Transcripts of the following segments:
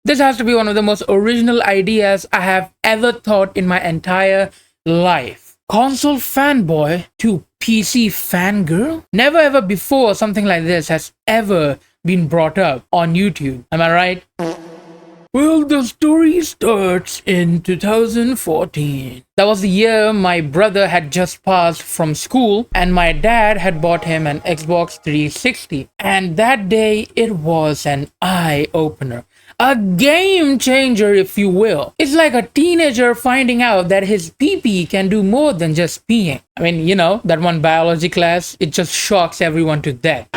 This has to be one of the most original ideas I have ever thought in my entire life. Console fanboy to PC fangirl? Never ever before something like this has ever been brought up on YouTube. Am I right? Well, the story starts in 2014. That was the year my brother had just passed from school and my dad had bought him an Xbox 360. And that day, it was an eye-opener. A game changer, if you will. It's like a teenager finding out that his pee-pee can do more than just peeing. I mean, you know, that one biology class, it just shocks everyone to death.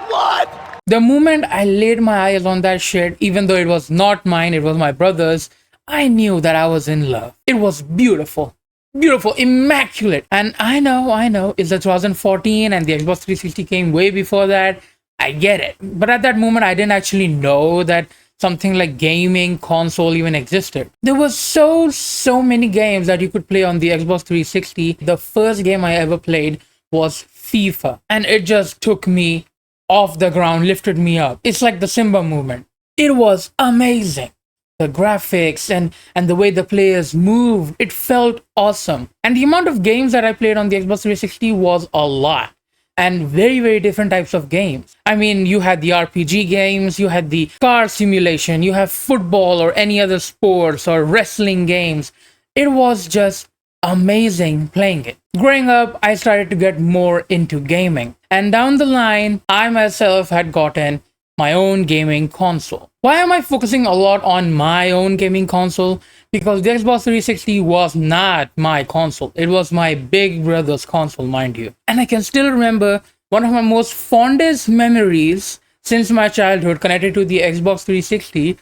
What? The moment I laid my eyes on that shit, even though it was not mine, it was my brother's, I knew that I was in love. It was beautiful. Beautiful, immaculate. And I know, it's 2014 and the Xbox 360 came way before that. I get it. But at that moment, I didn't actually know that something like gaming console even existed. There was so many games that you could play on the Xbox 360. The first game I ever played was FIFA. And it just took me off the ground, lifted me up. It's like the Simba movement. It was amazing. The graphics and the way the players moved, it felt awesome. And the amount of games that I played on the Xbox 360 was a lot. And very different types of games. I mean, you had the RPG games, you had the car simulation, you have football or any other sports or wrestling games. It was just amazing playing it. Growing up, I started to get more into gaming. And down the line, I myself had gotten my own gaming console. Why am I focusing a lot on my own gaming console? Because the Xbox 360 was not my console. It was my big brother's console, mind you. And I can still remember one of my most fondest memories since my childhood connected to the Xbox 360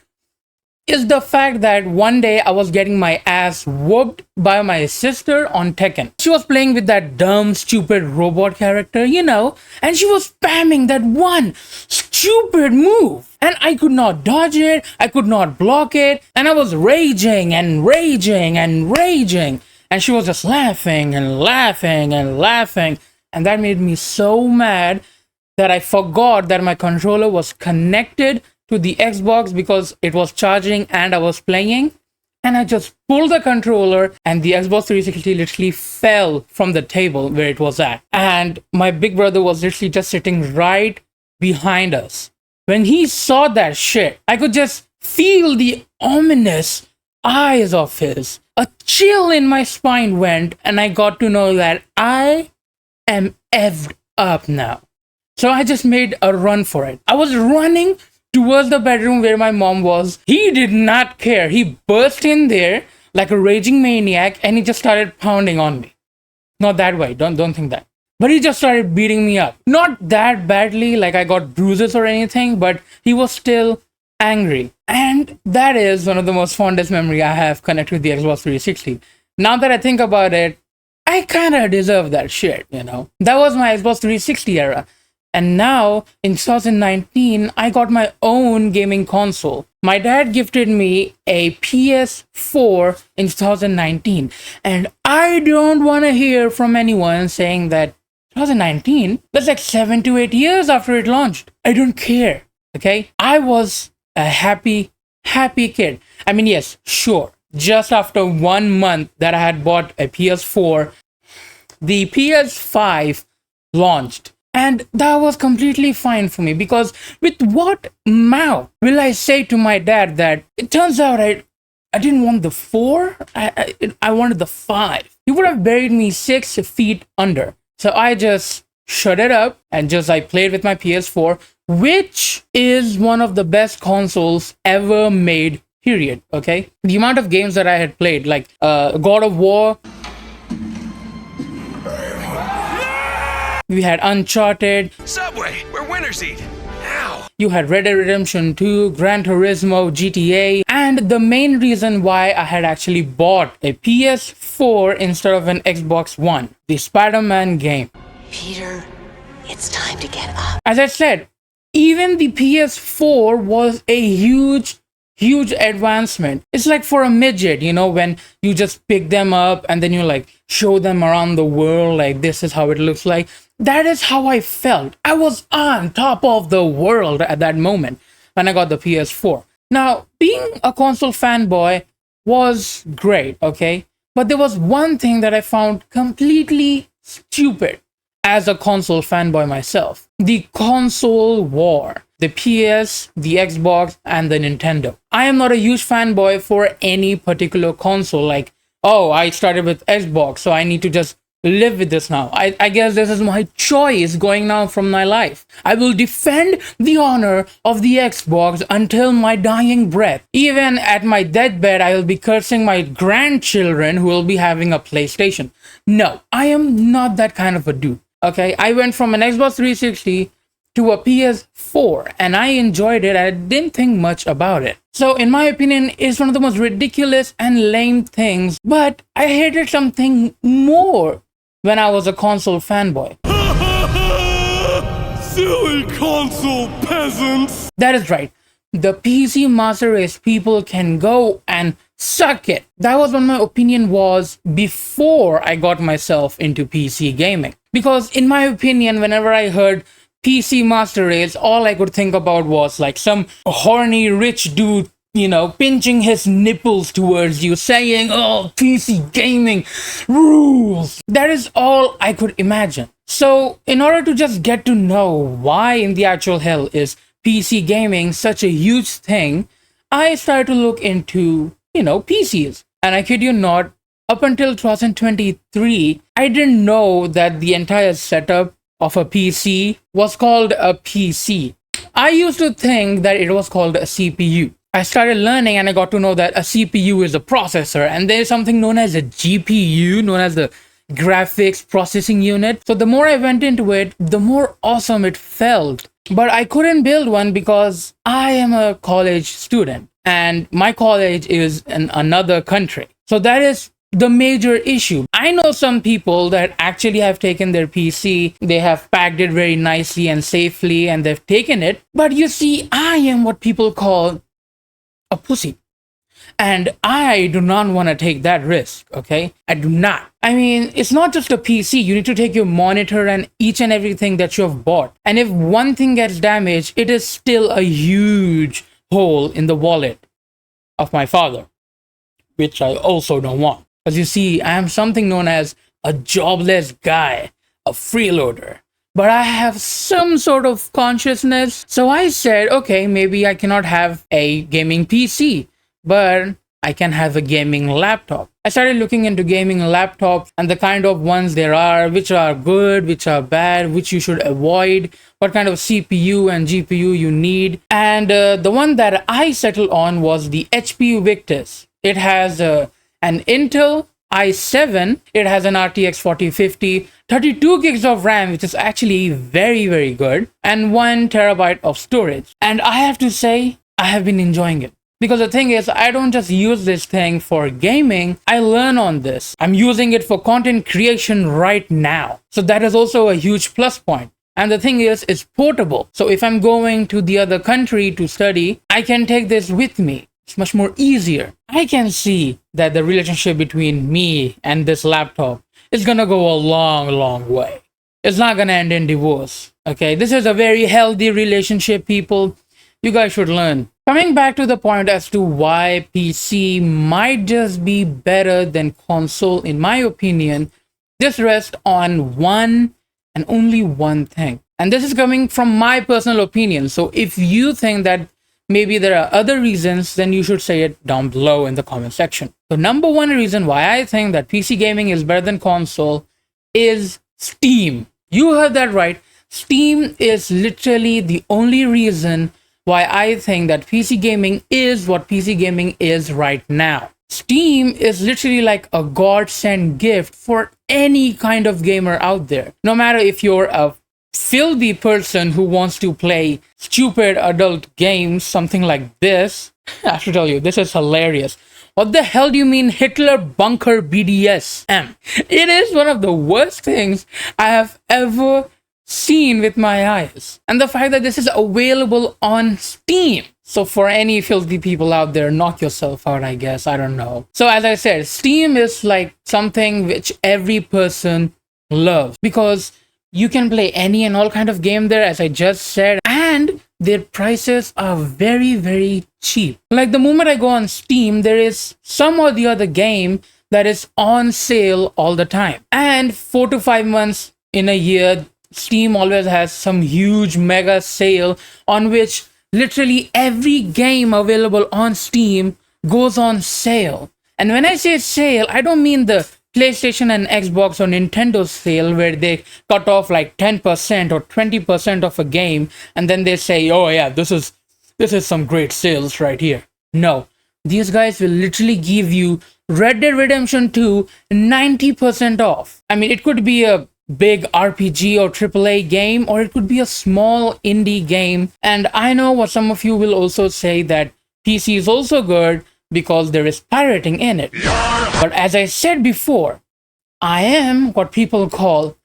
is the fact that one day I was getting my ass whooped by my sister on Tekken. She was playing with that dumb, stupid robot character, you know, and she was spamming that one stupid move. And I could not dodge it, I could not block it, and I was raging and raging and raging. And she was just laughing and laughing and laughing. And that made me so mad that I forgot that my controller was connected to the Xbox because it was charging and I was playing. And I just pulled the controller and the Xbox 360 literally fell from the table where it was at. And my big brother was literally just sitting right behind us. When he saw that shit, I could just feel the ominous eyes of his. A chill in my spine went and I got to know that I am effed up now. So I just made a run for it. I was running towards the bedroom where my mom was. He did not care. He burst in there like a raging maniac and he just started pounding on me. Not that way, don't think that. But he just started beating me up. Not that badly, like I got bruises or anything, but he was still angry. And that is one of the most fondest memory I have connected with the Xbox 360. Now that I think about it, I kind of deserve that shit, you know. That was my Xbox 360 era. And now, in 2019, I got my own gaming console. My dad gifted me a PS4 in 2019. And I don't want to hear from anyone saying that 2019, that's like 7 to 8 years after it launched. I don't care, okay? I was a happy kid. I mean, yes, sure. Just after 1 month that I had bought a PS4, the PS5 launched. And that was completely fine for me because with what mouth will I say to my dad that it turns out I didn't want the 4, I wanted the 5. He would have buried me 6 feet under. So I just shut it up and I played with my PS4, which is one of the best consoles ever made, period, okay? The amount of games that I had played, like God of War, we had Uncharted. Subway, where winners eat. Ow. You had Red Dead Redemption 2, Gran Turismo, GTA. And the main reason why I had actually bought a PS4 instead of an Xbox One, the Spider-Man game. Peter, it's time to get up. As I said, even the PS4 was a huge advancement. It's like for a midget, you know, when you just pick them up and then you like show them around the world, like this is how it looks like. That is how I felt. I was on top of the world at that moment when I got the PS4. Now, being a console fanboy was great, okay? But there was one thing that I found completely stupid as a console fanboy myself: the console war. The PS, the Xbox, and the Nintendo. I am not a huge fanboy for any particular console, like, oh, I started with Xbox, so I need to just live with this now. I guess this is my choice going now from my life. I will defend the honor of the Xbox until my dying breath. Even at my deathbed, I will be cursing my grandchildren who will be having a PlayStation. No, I am not that kind of a dude. Okay, I went from an Xbox 360 to a PS4 and I enjoyed it. I didn't think much about it. So in my opinion, it's one of the most ridiculous and lame things, but I hated something more when I was a console fanboy. Silly console peasants! That is right. The PC Master Race people can go and suck it. That was what my opinion was before I got myself into PC gaming. Because in my opinion, whenever I heard PC Master Race, all I could think about was like some horny rich dude, pinching his nipples towards you, saying, oh, PC gaming rules. That is all I could imagine. So, in order to just get to know why in the actual hell is PC gaming such a huge thing, I started to look into, PCs. And I kid you not, up until 2023, I didn't know that the entire setup of a PC was called a PC. I used to think that it was called a CPU. I started learning and I got to know that a CPU is a processor, and there's something known as a GPU, known as the graphics processing unit. So the more I went into it, the more awesome it felt. But I couldn't build one because I am a college student and my college is in another country. So that is the major issue. I know some people that actually have taken their PC, they have packed it very nicely and safely, and they've taken it. But you see, I am what people call a pussy. And I do not want to take that risk, okay? I do not. I mean, it's not just a PC. You need to take your monitor and each and everything that you have bought. And if one thing gets damaged, it is still a huge hole in the wallet of my father, which I also don't want. As you see, I am something known as a jobless guy, a freeloader. But I have some sort of consciousness. So I said, okay, maybe I cannot have a gaming PC, but I can have a gaming laptop. I started looking into gaming laptops and the kind of ones there are, which are good, which are bad, which you should avoid, what kind of CPU and GPU you need. And the one that I settled on was the HP Victus. It has an Intel i7, it has an RTX 4050, 32 gigs of RAM, which is actually very, very good, and 1 terabyte of storage. And I have to say, I have been enjoying it. Because the thing is, I don't just use this thing for gaming, I learn on this. I'm using it for content creation right now. So that is also a huge plus point. And the thing is, it's portable. So if I'm going to the other country to study, I can take this with me. It's much more easier. I can see that the relationship between me and this laptop is gonna go a long, long way. It's not gonna end in divorce. Okay, this is a very healthy relationship, people. You guys should learn. Coming back to the point as to why PC might just be better than console, in my opinion, this rests on one and only one thing. And this is coming from my personal opinion. So if you think that maybe there are other reasons, then you should say it down below in the comment section. So number one reason why I think that PC gaming is better than console is Steam. You heard that right. Steam is literally the only reason why I think that PC gaming is what PC gaming is right now. Steam is literally like a godsend gift for any kind of gamer out there. No matter if you're a filthy person who wants to play stupid adult games, something like this. I have to tell you, this is hilarious. What the hell do you mean Hitler bunker BDSM? It is one of the worst things I have ever seen with my eyes. And the fact that this is available on Steam. So for any filthy people out there, knock yourself out, I guess. I don't know. So as I said, Steam is like something which every person loves because you can play any and all kind of game there, as I just said. And their prices are very, very cheap. Like the moment I go on Steam, there is some or the other game that is on sale all the time. And 4 to 5 months in a year, Steam always has some huge mega sale on which literally every game available on Steam goes on sale. And when I say sale, I don't mean the PlayStation and Xbox or Nintendo sale where they cut off like 10% or 20% of a game and then they say, oh yeah, this is some great sales right here. No, these guys will literally give you Red Dead Redemption 2 90% off. I mean, it could be a big RPG or AAA game, or it could be a small indie game. And I know what some of you will also say, that PC is also good because there is pirating in it. But as I said before, I am what people call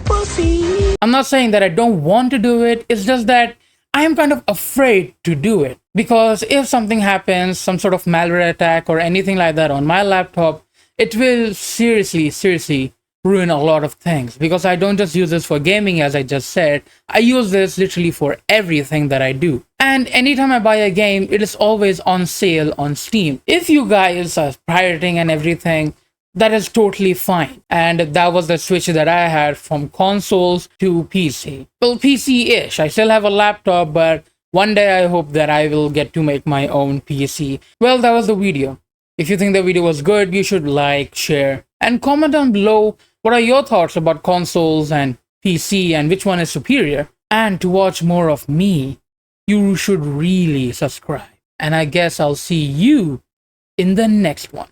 pussy. I'm not saying that I don't want to do it, it's just that I am kind of afraid to do it. Because if something happens, some sort of malware attack or anything like that on my laptop, it will seriously ruin a lot of things. Because I don't just use this for gaming, as I just said. I use this literally for everything that I do. And anytime I buy a game, it is always on sale on Steam. If you guys are pirating and everything, that is totally fine. And that was the switch that I had from consoles to PC. Well, PC-ish. I still have a laptop, but one day I hope that I will get to make my own PC. Well, that was the video. If you think the video was good, you should like, share, and comment down below what are your thoughts about consoles and PC and which one is superior. And to watch more of me, you should really subscribe. And I guess I'll see you in the next one.